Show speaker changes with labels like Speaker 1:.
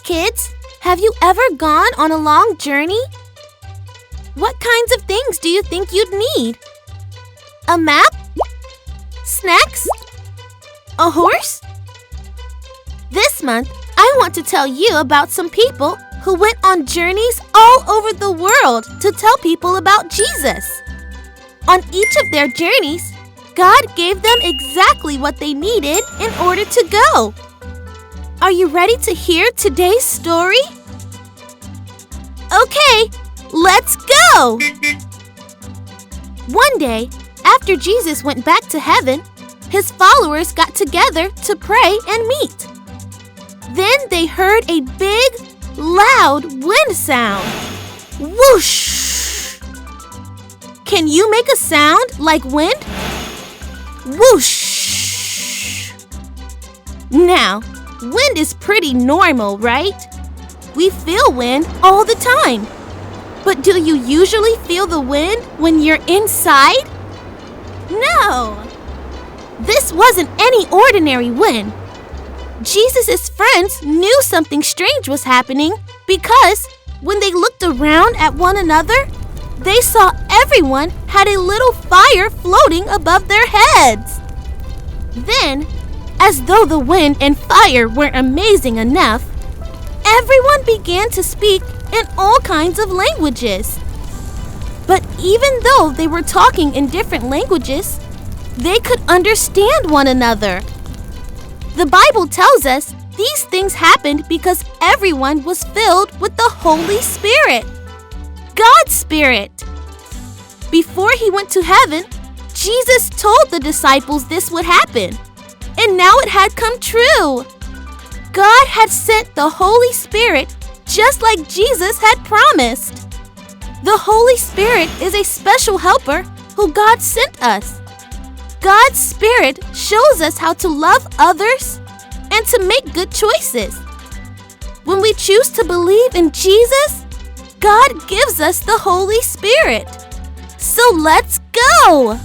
Speaker 1: Kids, have you ever gone on a long journey? What kinds of things do you think you'd need? A map? Snacks? A horse? This month, I want to tell you about some people who went on journeys all over the world to tell people about Jesus. On each of their journeys, God gave them exactly what they needed in order to go. Are you ready to hear today's story? Okay, let's go! One day, after Jesus went back to heaven, his followers got together to pray and meet. Then they heard a big, loud wind sound. Whoosh! Can you make a sound like wind? Whoosh! Now, wind is pretty normal, right? We feel wind all the time. But do you usually feel the wind when you're inside? No! This wasn't any ordinary wind. Jesus' friends knew something strange was happening because when they looked around at one another, they saw everyone had a little fire floating above their heads. Then, as though the wind and fire weren't amazing enough, everyone began to speak in all kinds of languages. But even though they were talking in different languages, they could understand one another. The Bible tells us these things happened because everyone was filled with the Holy Spirit, God's Spirit. Before he went to heaven, Jesus told the disciples this would happen, and now it had come true. God had sent the Holy Spirit just like Jesus had promised. The Holy Spirit is a special helper who God sent us. God's Spirit shows us how to love others and to make good choices. When we choose to believe in Jesus, God gives us the Holy Spirit. So let's go!